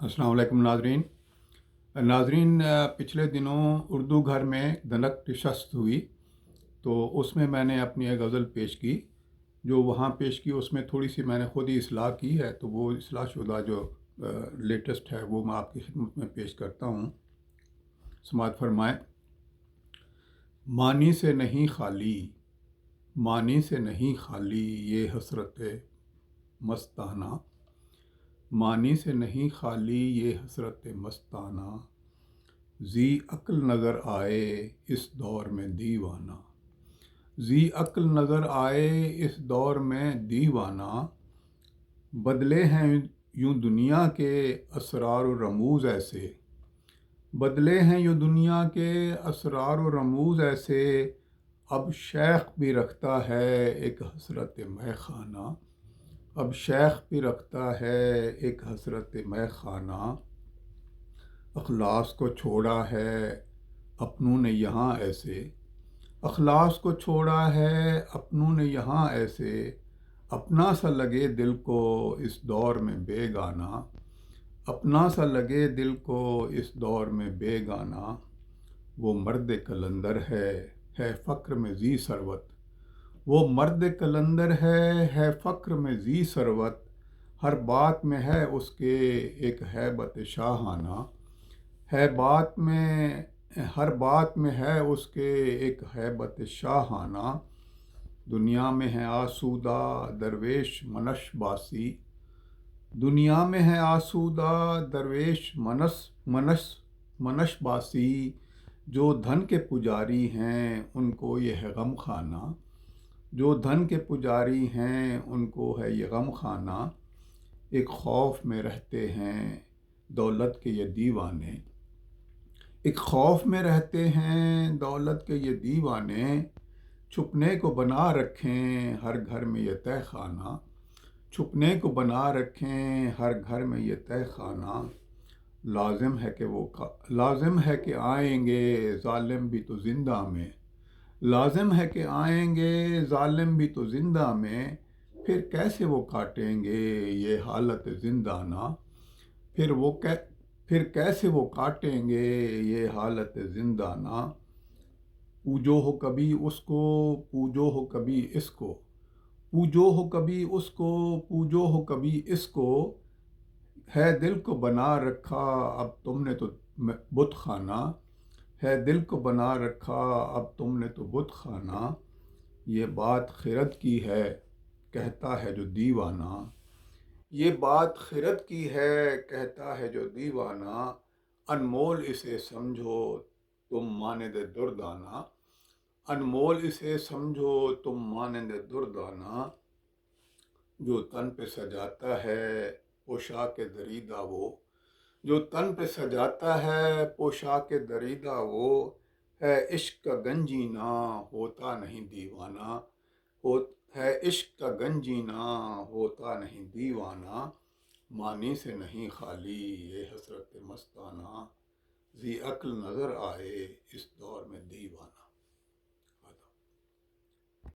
السلام علیکم ناظرین پچھلے دنوں اردو گھر میں دنک نشست ہوئی تو اس میں نے اپنی ایک غزل پیش کی. جو وہاں پیش کی اس میں تھوڑی سی میں نے خود ہی اصلاح کی ہے، تو وہ اصلاح شدہ جو لیٹسٹ ہے وہ میں آپ کی خدمت میں پیش کرتا ہوں. سماعت فرمائیں. معنی سے نہیں خالی، معنی سے نہیں خالی یہ حسرت مستانہ، معنی سے نہیں خالی یہ حسرت مستانہ، ذی عقل نظر آئے اس دور میں دیوانہ، ذی عقل نظر آئے اس دور میں دیوانہ. بدلے ہیں یوں دنیا کے اسرار و رموز ایسے، بدلے ہیں یوں دنیا کے اسرار و رموز ایسے، اب شیخ بھی رکھتا ہے ایک حسرت مے خانہ، اب شیخ بھی رکھتا ہے ایک حسرت مے خانہ. اخلاص کو چھوڑا ہے اپنوں نے یہاں ایسے، اخلاص کو چھوڑا ہے اپنوں نے یہاں ایسے، اپنا سا لگے دل کو اس دور میں بے گانا، اپنا سا لگے دل کو اس دور میں بے گانا. وہ مرد قلندر ہے فقر میں ذی ثروت، وہ مرد قلندر ہے فقر میں ذی ثروت، ہر بات میں ہے اس کے ایک ہیبت شاہانہ، ہے بات میں ہر بات میں ہے اس کے ایک ہیبت شاہانہ. دنیا میں ہے آسودہ درویش منش باسی، دنیا میں ہے آسودہ درویش منش باسی، جو دھن کے پجاری ہیں ان کو یہ ہے غم خانہ، جو دھن کے پجاری ہیں ان کو ہے یہ غم خانہ. ایک خوف میں رہتے ہیں دولت کے یہ دیوانے، ایک خوف میں رہتے ہیں دولت کے یہ دیوانے، چھپنے کو بنا رکھیں ہر گھر میں یہ تہ خانہ، چھپنے کو بنا رکھیں ہر گھر میں یہ تہ خانہ. لازم ہے کہ آئیں گے ظالم بھی تو زندہ میں، لازم ہے کہ آئیں گے ظالم بھی تو زندہ میں، پھر کیسے وہ کاٹیں گے یہ حالت زندانہ، پھر کیسے وہ کاٹیں گے یہ حالت زندانہ. پوجو ہو کبھی اس کو، پوجو ہو کبھی اس کو، پوجو ہو کبھی اس کو، پوجو ہو کبھی اس کو، ہے دل کو بنا رکھا اب تم نے تو بت خانہ، ہے دل کو بنا رکھا اب تم نے تو بت خانہ. یہ بات خرد کی ہے کہتا ہے جو دیوانہ، یہ بات خرد کی ہے کہتا ہے جو دیوانہ، انمول اسے سمجھو تم مانند دردانہ، انمول اسے سمجھو تم مانند دردانہ. جو تن پہ سجاتا ہے پوشاک دریدہ وہ، جو تن پہ سجاتا ہے پوشاک دریدہ وہ، ہے عشق کا گنجینہ ہوتا نہیں دیوانہ، ہے عشق کا گنجینہ ہوتا نہیں دیوانہ. معنی سے نہیں خالی یہ حسرت مستانہ، ذی عقل نظر آئے اس دور میں دیوانہ.